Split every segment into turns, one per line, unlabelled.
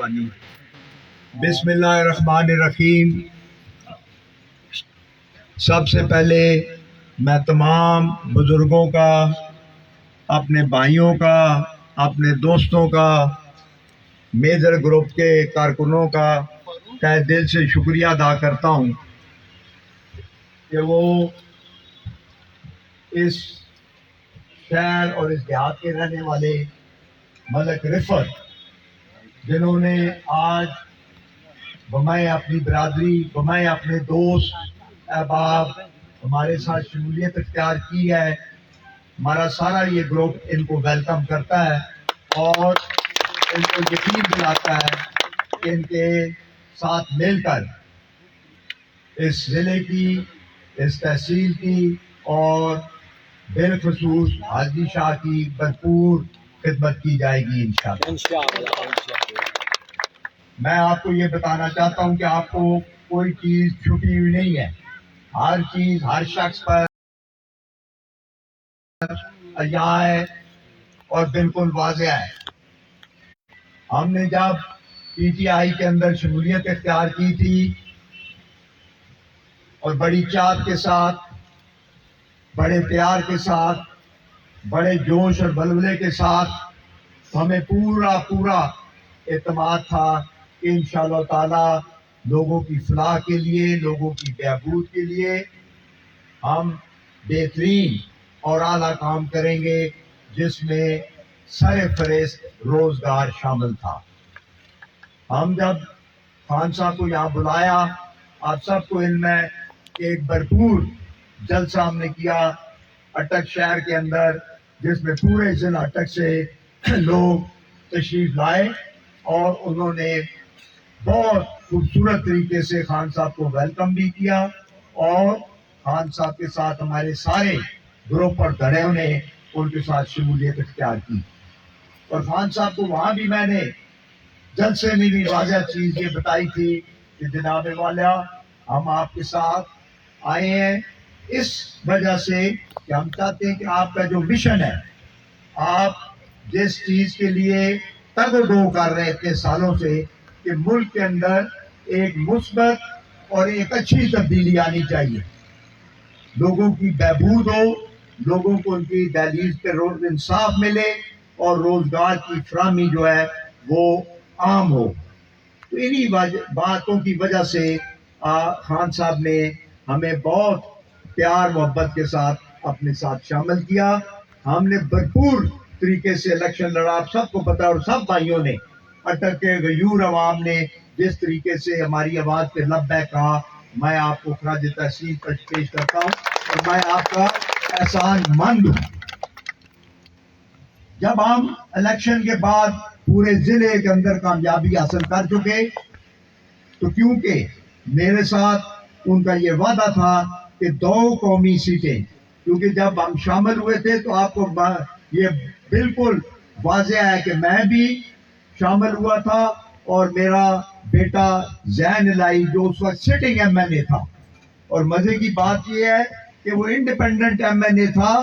مہربانی. بسم اللہ الرحمن الرحیم. سب سے پہلے میں تمام بزرگوں کا، اپنے بھائیوں کا، اپنے دوستوں کا، میجر گروپ کے کارکنوں کا تہ دل سے شکریہ ادا کرتا ہوں کہ وہ اس شہر اور اس دیہات کے رہنے والے ملک رفت، جنہوں نے آج بمائے اپنی برادری، بمائے اپنے دوست احباب ہمارے ساتھ شمولیت اختیار کی ہے. ہمارا سارا یہ گروپ ان کو ویلکم کرتا ہے اور ان کو یقین دلاتا ہے کہ ان کے ساتھ مل کر اس ضلع کی، اس تحصیل کی اور بالخصوص حاجی شاہ کی بھرپور خدمت کی جائے گی انشاءاللہ. میں آپ کو یہ بتانا چاہتا ہوں کہ آپ کو کوئی چیز چھپی ہوئی نہیں ہے. ہر چیز ہر شخص پر یہاں ہے اور بالکل واضح ہے. ہم نے جب پی ٹی آئی کے اندر شمولیت اختیار کی تھی اور بڑی چاہت کے ساتھ، بڑے پیار کے ساتھ، بڑے جوش اور بلبلے کے ساتھ، ہمیں پورا اعتماد تھا کہ انشاءاللہ تعالی لوگوں کی فلاح کے لیے، لوگوں کی بہبود کے لیے ہم بہترین اور اعلیٰ کام کریں گے، جس میں سر فہرست روزگار شامل تھا. ہم جب خان صاحب کو یہاں بلایا، آپ سب کو علم ہے کہ ایک بھرپور جلسہ ہم نے کیا اٹک شہر کے اندر، جس میں پورے ضلع اٹک سے لوگ تشریف لائے اور انہوں نے بہت خوبصورت طریقے سے خان صاحب کو ویلکم بھی کیا اور خان صاحب کے ساتھ ہمارے سارے گروپ پر دھڑے نے ان کے ساتھ شمولیت اختیار کی. اور خان صاحب کو وہاں بھی میں نے جلسے میں بھی واضح چیز یہ بتائی تھی کہ جناب والا، ہم آپ کے ساتھ آئے ہیں اس وجہ سے کہ ہم چاہتے ہیں کہ آپ کا جو مشن ہے، آپ جس چیز کے لیے تگ و دو کر رہے اتنے سالوں سے کہ ملک کے اندر ایک مثبت اور ایک اچھی تبدیلی آنی چاہیے، لوگوں کی بہبود ہو، لوگوں کو ان کی دہلیز پہ انصاف ملے اور روزگار کی فراہمی جو ہے وہ عام ہو. تو انہی باتوں کی وجہ سے خان صاحب نے ہمیں بہت پیار محبت کے ساتھ اپنے ساتھ شامل کیا. ہم نے بھرپور طریقے سے الیکشن لڑا. آپ سب کو پتا، اور سب بھائیوں نے، اٹک کے غیور عوام نے جس طریقے سے ہماری آواز پہ لبیک کہا، میں آپ کو خراج تحسین پیش کرتا ہوں اور میں آپ کا احسان مند ہوں. جب ہم الیکشن کے بعد پورے ضلع کے اندر کامیابی حاصل کر چکے تو کیونکہ میرے ساتھ ان کا یہ وعدہ تھا کہ 2 قومی سیٹیں، کیونکہ جب ہم شامل ہوئے تھے تو آپ کو یہ بالکل واضح ہے کہ میں بھی شامل ہوا تھا اور میرا بیٹا زین الہی جو اس وقت سٹنگ ایم این اے تھا، اور مزے کی بات یہ ہے کہ وہ انڈیپینڈنٹ ایم این اے تھا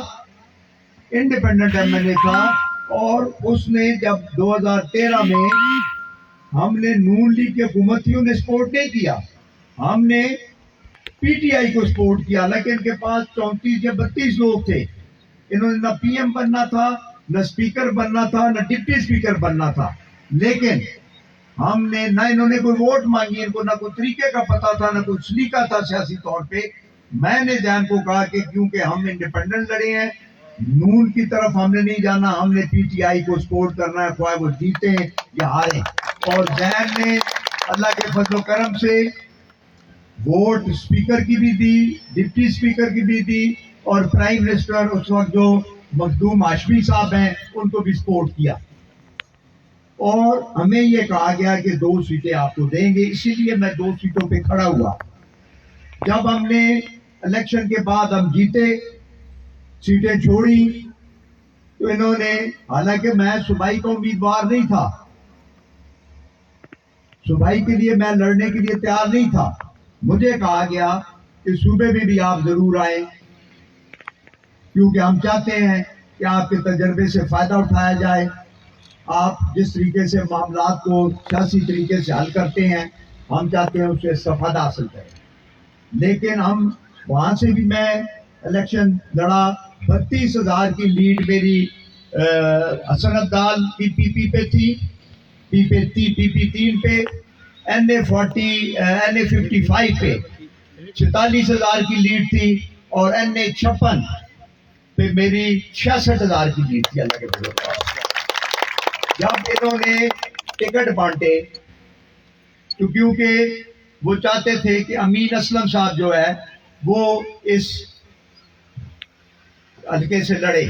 اور اس نے جب 2013 میں ہم نے نون لیگ کے حکومتیوں نے سپورٹ نہیں کیا، ہم نے پی ٹی آئی کو سپورٹ کیا، لیکن ان کے پاس 34 یا 32 لوگ تھے. انہوں نے نہ پی ایم بننا تھا، نہ اسپیکر بننا تھا، نہ ڈپٹی اسپیکر بننا تھا، لیکن ہم نے نہ انہوں نے کوئی ووٹ مانگی، ان کو نہ کوئی طریقے کا پتا تھا، نہ کوئی سلیقہ تھا سیاسی طور پہ. میں نے جان کو کہا کہ کیونکہ ہم انڈیپینڈنٹ لڑے ہیں، نون کی طرف ہم نے نہیں جانا، ہم نے پی ٹی آئی کو سپورٹ کرنا ہے، خواہ وہ جیتے یا ہارے. اور زین نے اللہ کے فضل و کرم سے ووٹ اسپیکر کی بھی دی، ڈپٹی اسپیکر کی بھی دی، اور پرائم منسٹر اس وقت جو مخدوم ہاشمی صاحب ہیں ان کو بھی سپورٹ کیا. اور ہمیں یہ کہا گیا کہ 2 سیٹیں آپ کو دیں گے، اسی لیے میں 2 سیٹوں پہ کھڑا ہوا. جب ہم نے الیکشن کے بعد ہم جیتے، سیٹیں چھوڑی، تو انہوں نے، حالانکہ میں صوبائی کا امیدوار نہیں تھا، صوبائی کے لیے میں لڑنے کے لیے تیار نہیں تھا، مجھے کہا گیا کہ صوبے میں بھی آپ ضرور آئیں کیونکہ ہم چاہتے ہیں کہ آپ کے تجربے سے فائدہ اٹھایا جائے. آپ جس طریقے سے معاملات کو سیاسی طریقے سے حل کرتے ہیں ہم چاہتے ہیں اس سے استفادہ حاصل کریں. لیکن ہم وہاں سے بھی میں الیکشن لڑا, 32,000 کی لیڈ میری حسن عبدال کی پی پی پہ تھی, پی پی 3 پہ, NA 55 پہ 46,000 کی لیڈ تھی, اور NA 56 پہ میری 66,000 کی لیڈ تھی. اللہ کے فضل سے جب انہوں نے ٹکٹ بانٹے تو کیونکہ وہ چاہتے تھے کہ امین اسلم صاحب جو ہے وہ اس حلقے سے لڑے,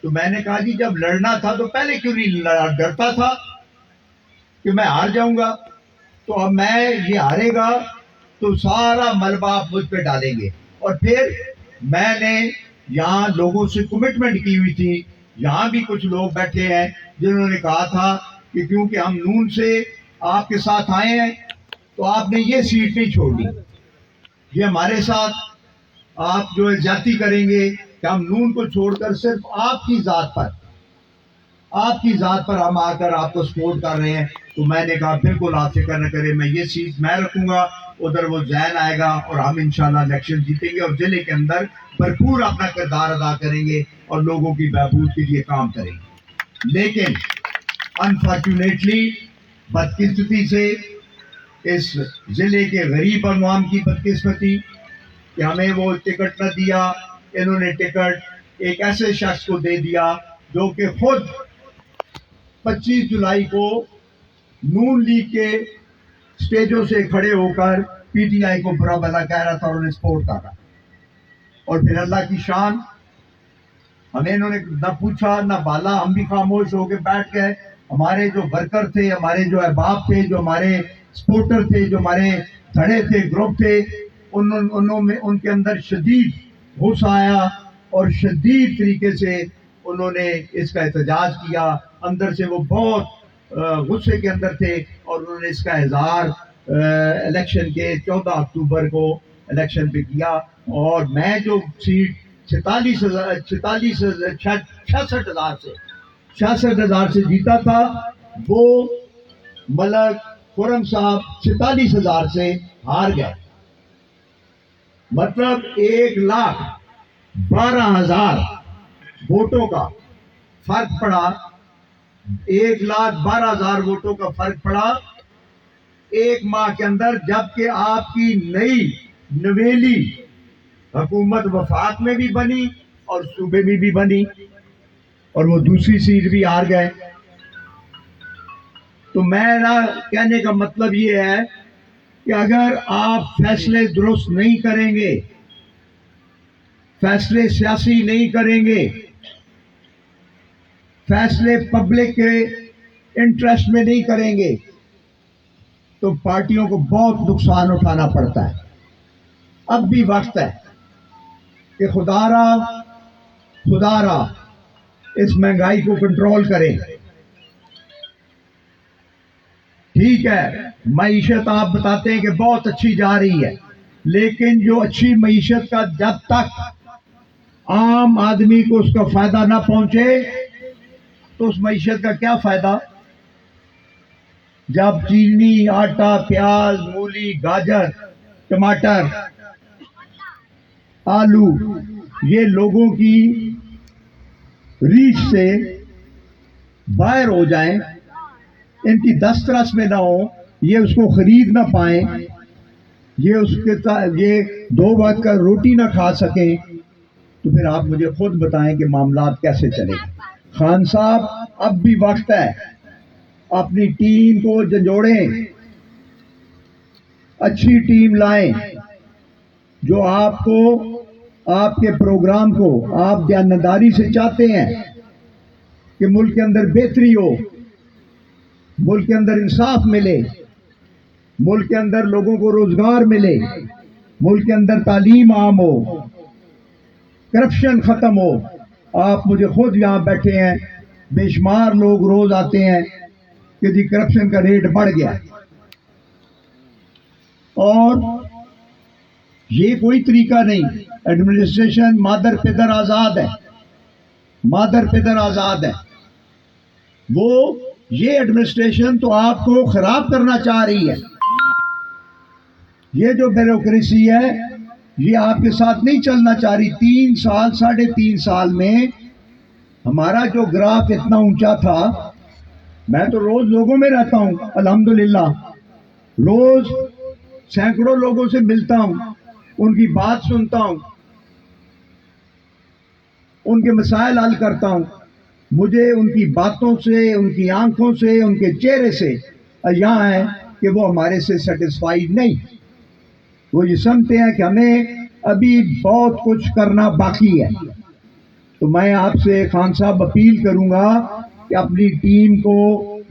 تو میں نے کہا جی جب لڑنا تھا تو پہلے کیوں نہیں لڑا, ڈرتا تھا کہ میں ہار جاؤں گا, تو اب میں یہ ہارے گا تو سارا ملبہ آپ مجھ پہ ڈالیں گے. اور پھر میں نے یہاں لوگوں سے کمٹمنٹ کی ہوئی تھی, یہاں بھی کچھ لوگ بیٹھے ہیں جنہوں نے کہا تھا کہ کیونکہ ہم نون سے آپ کے ساتھ آئے ہیں تو آپ نے یہ سیٹ نہیں چھوڑنی, یہ ہمارے ساتھ آپ جو زیادتی کریں گے کہ ہم نون کو چھوڑ کر صرف آپ کی ذات پر ہم آ کر آپ کو سپورٹ کر رہے ہیں. تو میں نے کہا بالکل آپ فکر نہ کریں, میں یہ سیٹ میں رکھوں گا, ادھر وہ زین آئے گا اور ہم انشاءاللہ الیکشن جیتیں گے اور ضلع کے اندر بھرپور اپنا کردار ادا کریں گے اور لوگوں کی بہبود کے لیے کام کریں گے. لیکن انفارچونیٹلی بدقسمتی سے اس ضلع کے غریب عوام کی بدقسمتی کہ ہمیں وہ ٹکٹ نہ دیا, انہوں نے ٹکٹ ایک ایسے شخص کو دے دیا جو کہ خود 25 جولائی کو نون لیگ کے سٹیجوں سے کھڑے ہو کر پی ٹی آئی کو برا بھلا کہہ رہا تھا اور انہیں سپورٹ کر رہا. اور پھر اللہ کی شان, ہمیں انہوں نے نہ پوچھا نہ بالا, ہم بھی خاموش ہو کے بیٹھ گئے. ہمارے جو ورکر تھے, ہمارے جو احباب تھے, جو ہمارے سپورٹر تھے, جو ہمارے دھڑے تھے, گروپ تھے, انہوں میں ان کے اندر شدید غصہ آیا اور شدید طریقے سے انہوں نے اس کا احتجاج کیا. اندر سے وہ بہت غصے کے اندر تھے اور انہوں نے اس کا اظہار الیکشن کے 14 اکتوبر کو الیکشن پہ کیا. اور میں جو سیٹ 66,000 سے جیتا تھا, وہ ملک خرم صاحب 47,000 سے ہار گئے. مطلب 1,12,000 ووٹوں کا فرق پڑا, 1,12,000 ووٹوں کا فرق پڑا ایک ماہ کے اندر, جبکہ آپ کی نئی نویلی حکومت وفاق میں بھی بنی اور صوبے میں بھی بنی اور وہ دوسری سیٹ بھی ہار گئے. تو میرا کہنے کا مطلب یہ ہے کہ اگر آپ فیصلے درست نہیں کریں گے, فیصلے سیاسی نہیں کریں گے, فیصلے پبلک کے انٹرسٹ میں نہیں کریں گے, تو پارٹیوں کو بہت نقصان اٹھانا پڑتا ہے. اب بھی وقت ہے کہ خدا را اس مہنگائی کو کنٹرول کریں. ٹھیک ہے, معیشت آپ بتاتے ہیں کہ بہت اچھی جا رہی ہے, لیکن جو اچھی معیشت کا جب تک عام آدمی کو اس کا فائدہ نہ پہنچے تو اس معیشت کا کیا فائدہ؟ جب چینی, آٹا, پیاز, مولی, گاجر, ٹماٹر, آلو یہ لوگوں کی ریچ سے باہر ہو جائیں, ان کی دسترس میں نہ ہو, یہ اس کو خرید نہ پائیں, یہ 2 وقت کا روٹی نہ کھا سکیں, تو پھر آپ مجھے خود بتائیں کہ معاملات کیسے چلیں گے. خان صاحب اب بھی وقت ہے, اپنی ٹیم کو جھنجھوڑیں, اچھی ٹیم لائیں جو آپ کو, آپ کے پروگرام کو آپ دیانتداری سے چاہتے ہیں کہ ملک کے اندر بہتری ہو, ملک کے اندر انصاف ملے, ملک کے اندر لوگوں کو روزگار ملے, ملک کے اندر تعلیم عام ہو, کرپشن ختم ہو. آپ مجھے خود یہاں بیٹھے ہیں, بے شمار لوگ روز آتے ہیں کہ جی کرپشن کا ریٹ بڑھ گیا, اور یہ کوئی طریقہ نہیں. ایڈمنسٹریشن مادر پدر آزاد ہے, وہ یہ ایڈمنسٹریشن تو آپ کو خراب کرنا چاہ رہی ہے. یہ جو بیوروکریسی ہے یہ آپ کے ساتھ نہیں چلنا چاہ رہی. 3 سال 3.5 سال میں ہمارا جو گراف اتنا اونچا تھا. میں تو روز لوگوں میں رہتا ہوں الحمدللہ, روز سینکڑوں لوگوں سے ملتا ہوں, ان کی بات سنتا ہوں, ان کے مسائل حل کرتا ہوں. مجھے ان کی باتوں سے, ان کی آنکھوں سے, ان کے چہرے سے یہاں ہے کہ وہ ہمارے سے سیٹسفائیڈ نہیں. وہ یہ سمجھتے ہیں کہ ہمیں ابھی بہت کچھ کرنا باقی ہے. تو میں آپ سے خان صاحب اپیل کروں گا کہ اپنی ٹیم کو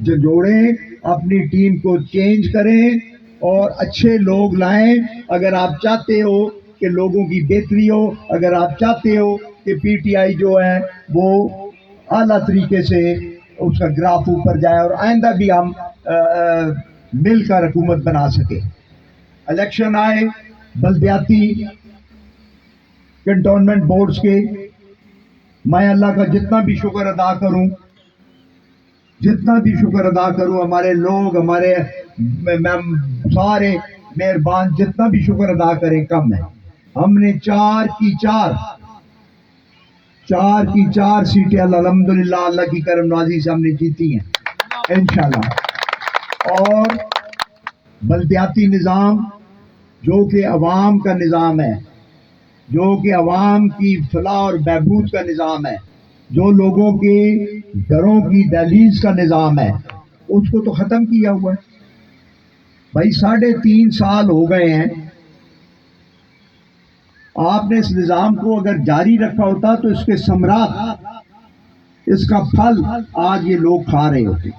جوڑیں, اپنی ٹیم کو چینج کریں اور اچھے لوگ لائیں. اگر آپ چاہتے ہو کہ لوگوں کی بہتری ہو, اگر آپ چاہتے ہو کہ پی ٹی آئی جو ہے وہ اعلیٰ طریقے سے اس کا گراف اوپر جائے اور آئندہ بھی ہم مل کر حکومت بنا سکیں. الیکشن آئے بلدیاتی کنٹونمنٹ بورڈز کے, میں اللہ کا جتنا بھی شکر ادا کروں, ہمارے لوگ, ہمارے سارے مہربان جتنا بھی شکر ادا کریں کم ہے. ہم نے 4 کی 4 سیٹیں الحمدللہ اللہ کی کرم نوازی سے ہم نے جیتی ہیں انشاءاللہ. اور بلدیاتی نظام جو کہ عوام کا نظام ہے, جو کہ عوام کی فلاح اور بہبود کا نظام ہے, جو لوگوں کے گھروں کی دہلیز کا نظام ہے, اس کو تو ختم کیا ہوا ہے. بھائی 3.5 سال ہو گئے ہیں. آپ نے اس نظام کو اگر جاری رکھا ہوتا تو اس کے ثمرات, اس کا پھل آج یہ لوگ کھا رہے ہوتے.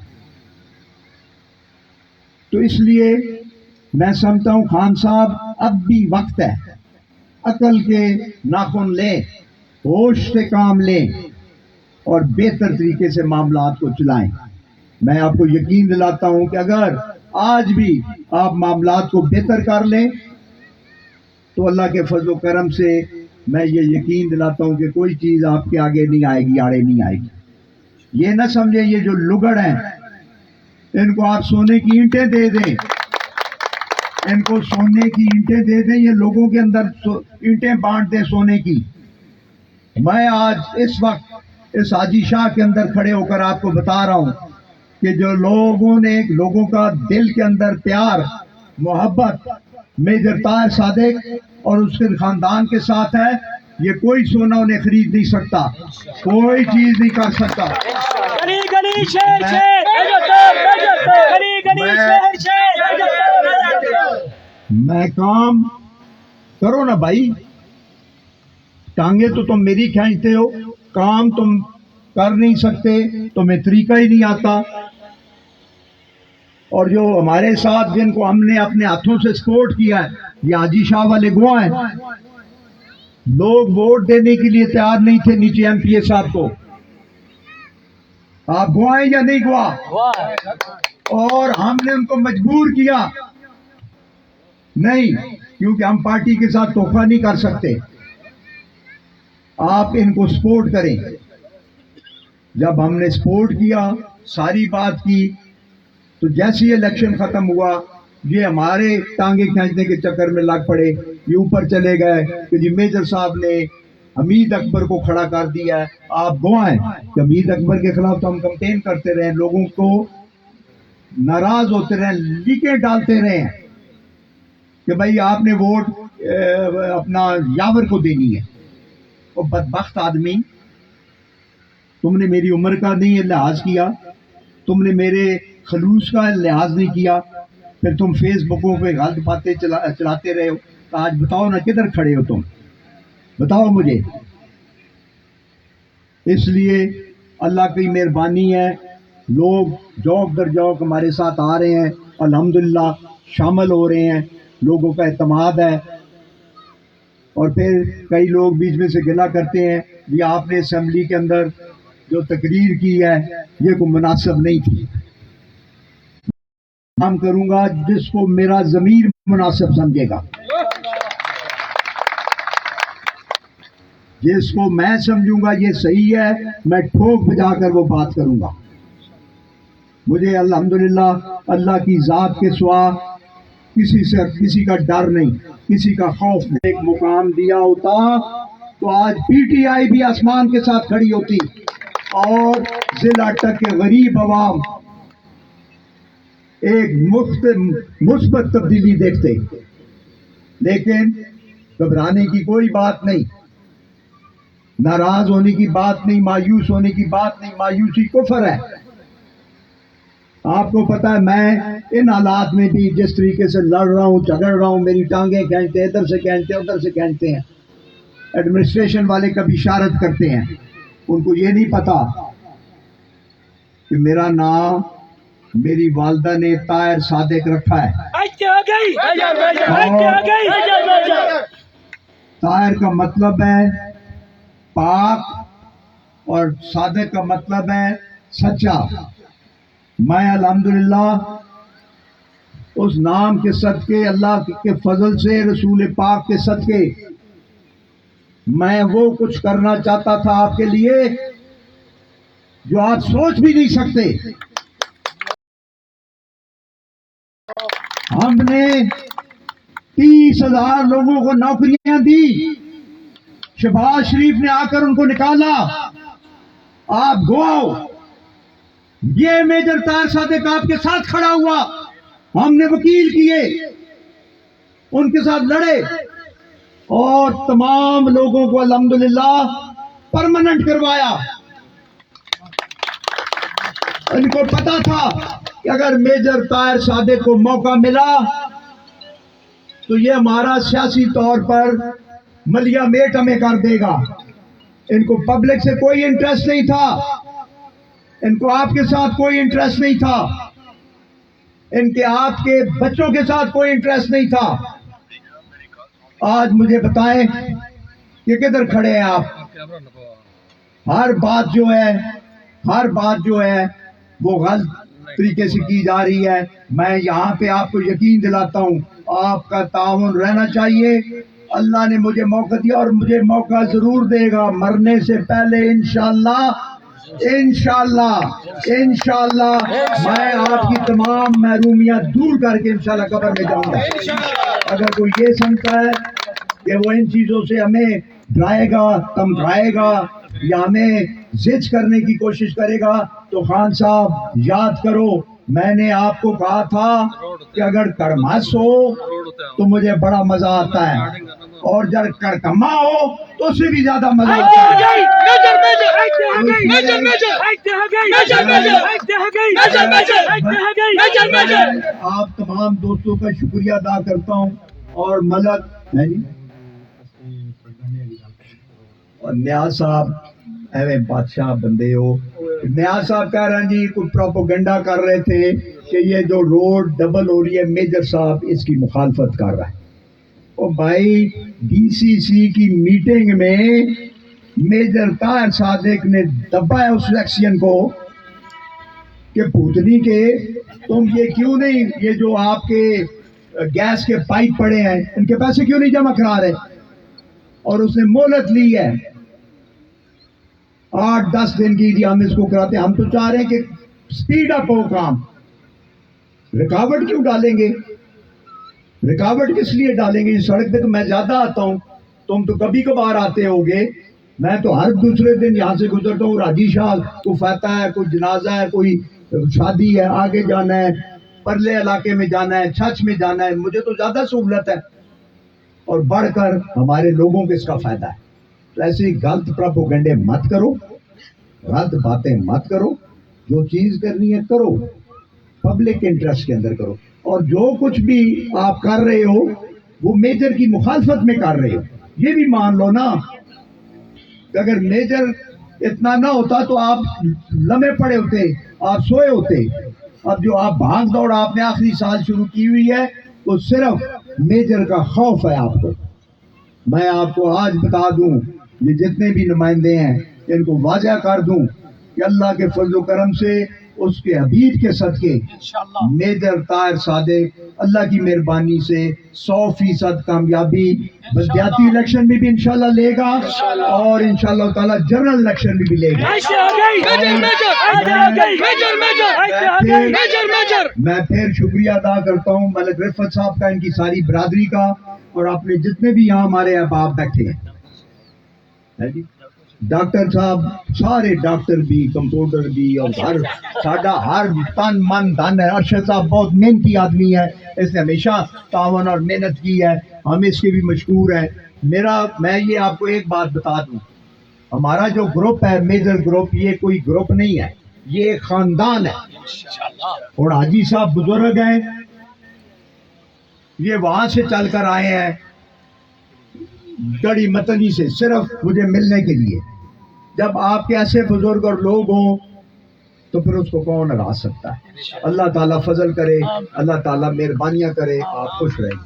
تو اس لیے میں سمجھتا ہوں خان صاحب اب بھی وقت ہے, عقل کے ناخن لیں, ہوش سے کام لیں اور بہتر طریقے سے معاملات کو چلائیں. میں آپ کو یقین دلاتا ہوں کہ اگر آج بھی آپ معاملات کو بہتر کر لیں تو اللہ کے فضل و کرم سے میں یہ یقین دلاتا ہوں کہ کوئی چیز آپ کے آگے نہیں آئے گی, آڑے نہیں آئے گی. یہ نہ سمجھیں یہ جو لگڑ ہیں ان کو آپ سونے کی اینٹیں دے دیں, ان کو سونے کی اینٹیں دے دیں, یہ لوگوں کے اندر اینٹیں بانٹ دیں سونے کی. میں آج اس وقت اس حاجی شاہ کے اندر کھڑے ہو کر آپ کو بتا رہا ہوں کہ جو لوگوں کا دل کے اندر پیار محبت میجر طاہر صادق اور اس کے خاندان کے ساتھ ہے, یہ کوئی سونا انہیں خرید نہیں سکتا, کوئی چیز نہیں کر سکتا. میں کام کرو نا بھائی, ٹانگیں تو تم میری کھینچتے ہو, کام تم کر نہیں سکتے, تمہیں طریقہ ہی نہیں آتا. اور جو ہمارے ساتھ جن کو ہم نے اپنے ہاتھوں سے سپورٹ کیا ہے یہ حاجی شاہ والے گواہ ہیں. لوگ ووٹ دینے کے لیے تیار نہیں تھے نیچے ایم پی اے صاحب کو. آپ گواہ ہیں یا نہیں گواہ؟ اور ہم نے ان کو مجبور کیا نہیں, کیونکہ ہم پارٹی کے ساتھ دھوکہ نہیں کر سکتے. آپ ان کو سپورٹ کریں. جب ہم نے سپورٹ کیا, ساری بات کی, تو جیسے ہی الیکشن ختم ہوا یہ ہمارے ٹانگیں کھینچنے کے چکر میں لگ پڑے. یہ اوپر چلے گئے کہ جی میجر صاحب نے حمید اکبر کو کھڑا کر دیا ہے. آپ گواہ ہیں کہ حمید اکبر کے خلاف تو ہم کمپین کرتے رہے, لوگوں کو ناراض ہوتے رہے, لیکیں ڈالتے رہے ہیں کہ بھائی آپ نے ووٹ اپنا یاور کو دینی ہے. وہ بدبخت آدمی, تم نے میری عمر کا نہیں لحاظ کیا, تم نے میرے خلوص کا لحاظ نہیں کیا, پھر تم فیس بکوں پہ غلط باتیں چلاتے رہے ہو. تو آج بتاؤ نا کدھر کھڑے ہو تم, بتاؤ مجھے. اس لیے اللہ کی مہربانی ہے, لوگ جوک در جوک ہمارے ساتھ آ رہے ہیں, الحمدللہ شامل ہو رہے ہیں, لوگوں کا اعتماد ہے. اور پھر کئی لوگ بیچ میں سے گلا کرتے ہیں یہ آپ نے اسمبلی کے اندر جو تقریر کی ہے یہ کوئی مناسب نہیں تھی. کام کروں گا جس کو میرا ضمیر مناسب سمجھے گا, جس کو میں سمجھوں گا یہ صحیح ہے, میں ٹھوک بجا کر وہ بات کروں گا. مجھے الحمدللہ اللہ کی ذات کے سوا کسی کا ڈر نہیں، کسی کا خوف نہیں۔ ایک مقام دیا ہوتا تو آج پی ٹی آئی بھی آسمان کے ساتھ کھڑی ہوتی اور ضلع تک کے غریب عوام ایک مثبت تبدیلی دیکھتے۔ لیکن گھبرانے کی کوئی بات نہیں، ناراض ہونے کی بات نہیں، مایوس ہونے کی بات نہیں۔ مایوسی کفر ہے۔ آپ کو پتہ ہے میں ان حالات میں بھی جس طریقے سے لڑ رہا ہوں، جھگڑ رہا ہوں، میری ٹانگیں کھینچتے ہیں، ادھر سے کھینچتے ہیں، ادھر سے کھینچتے ہیں۔ ایڈمنسٹریشن والے کبھی اشارت کرتے ہیں، ان کو یہ نہیں پتا کہ میرا نام میری والدہ نے طاہر صادق رکھا ہے۔ طاہر کا مطلب ہے پاک اور صادق کا مطلب ہے سچا۔ میں الحمدللہ اس نام کے صدقے، اللہ کے فضل سے، رسول پاک کے صدقے میں وہ کچھ کرنا چاہتا تھا آپ کے لیے جو آپ سوچ بھی نہیں سکتے۔ ہم نے 30,000 لوگوں کو نوکریاں دی، شہباز شریف نے آ کر ان کو نکالا۔ آپ گواہ، یہ میجر طاہر صادق آپ کے ساتھ کھڑا ہوا، ہم نے وکیل کیے، ان کے ساتھ لڑے اور تمام لوگوں کو الحمدللہ پرماننٹ کروایا۔ ان کو پتا تھا کہ اگر میجر طاہر صادق کو موقع ملا تو یہ ہمارا سیاسی طور پر ملیا میٹ ہمیں کر دے گا۔ ان کو پبلک سے کوئی انٹرسٹ نہیں تھا، ان کو آپ کے ساتھ کوئی انٹرسٹ نہیں تھا، ان کے آپ کے بچوں کے ساتھ کوئی انٹرسٹ نہیں تھا۔ آج مجھے بتائیں کہ کدھر کھڑے ہیں آپ؟ ہر بات جو ہے وہ غلط طریقے سے کی جا رہی ہے۔ میں یہاں پہ آپ کو یقین دلاتا ہوں آپ کا تعاون رہنا چاہیے۔ اللہ نے مجھے موقع دیا اور مجھے موقع ضرور دے گا مرنے سے پہلے انشاءاللہ میں آپ کی تمام محرومیاں دور کر کے انشاءاللہ قبر میں جاؤں گا۔ اگر کوئی یہ سمجھتا ہے کہ وہ ان چیزوں سے ہمیں ڈرائے گا، تمغائے گا یا ہمیں زج کرنے کی کوشش کرے گا تو خان صاحب یاد کرو میں نے آپ کو کہا تھا کہ اگر کڑماس ہو تو مجھے بڑا مزہ آتا ہے اور جب کڑکما ہو تو اس سے بھی زیادہ مزہ آتا ہے۔ آپ تمام دوستوں کا شکریہ ادا کرتا ہوں اور ملک اور نیاز صاحب ایویں بادشاہ بندے ہو۔ نیاز صاحب کہہ رہے ہیں جی کوئی پروپیگنڈا کر رہے تھے کہ یہ جو روڈ ڈبل ہو رہی ہے میجر صاحب اس کی مخالفت کر رہا ہے۔ اور بھائی ڈی سی سی کی میٹنگ میں میجر طاہر صادق نے دبا ہے اس سلیکشن کو کہ پوتنی کے تم یہ کیوں نہیں، یہ جو آپ کے گیس کے پائپ پڑے ہیں ان کے پیسے کیوں نہیں جمع کرا رہے؟ اور اس نے مہلت لی ہے 8-10 دن کی جی ہم اس کو کراتے ہیں۔ ہم تو چاہ رہے ہیں کہ سپیڈ اپ ہو کام، رکاوٹ کیوں ڈالیں گے؟ رکاوٹ کس لیے ڈالیں گے؟ سڑک پہ تو میں زیادہ آتا ہوں، تم تو کبھی کبھار آتے ہوگے، میں تو ہر دوسرے دن یہاں سے گزرتا ہوں۔ راجی شاہ کو فاتح ہے، کوئی جنازہ ہے، کوئی شادی ہے، آگے جانا ہے، پرلے علاقے میں جانا ہے، چھچ میں جانا ہے، مجھے تو زیادہ سہولت ہے اور بڑھ کر ہمارے لوگوں کو اس کا فائدہ ہے۔ تو ایسے غلط پروپیگنڈے مت کرو، غلط باتیں مت کرو، جو چیز کرنی ہے کرو، پبلک انٹرسٹ کے اندر کرو۔ اور جو کچھ بھی آپ کر رہے ہو وہ میجر کی مخالفت میں کر رہے ہو، یہ بھی مان لو نا کہ اگر میجر اتنا نہ ہوتا تو آپ لمحے پڑے ہوتے، آپ سوئے ہوتے۔ اب جو آپ بھاگ دوڑ آپ نے آخری سال شروع کی ہوئی ہے وہ صرف میجر کا خوف ہے آپ کو۔ میں آپ کو آج بتا دوں، یہ جتنے بھی نمائندے ہیں ان کو واضح کر دوں کہ اللہ کے فضل و کرم سے اس کے حبیب کے صدقے میجر طاہر صادق اللہ کی مہربانی سے 100% کامیابی بلدیاتی الیکشن میں بھی انشاءاللہ لے گا اور انشاءاللہ تعالی جنرل الیکشن میں بھی لے گا۔ میں پھر شکریہ ادا کرتا ہوں ملک رفعت صاحب کا، ان کی ساری برادری کا، اور اپنے جتنے بھی یہاں ہمارے احباب بیٹھے ہیں جی، ڈاکٹر صاحب، سارے ڈاکٹر بھی، کمپاؤنڈر بھی، اور ہر تن من دھن ہے۔ ارشد صاحب بہت محنتی آدمی ہے، اس نے ہمیشہ تعاون اور محنت کی ہے، ہم اس کے بھی مشکور ہیں۔ میں یہ آپ کو ایک بات بتا دوں، ہمارا جو گروپ ہے میجر گروپ، یہ کوئی گروپ نہیں ہے، یہ ایک خاندان ہے۔ اور حاجی صاحب بزرگ ہیں، یہ وہاں سے چل کر آئے ہیں گڑی متنی سے، صرف مجھے ملنے کے لیے۔ جب آپ کے ایسے بزرگ اور لوگ ہوں تو پھر اس کو کون ہرا سکتا ہے؟ اللہ تعالیٰ فضل کرے، اللہ تعالیٰ مہربانیاں کرے، آپ خوش رہیں۔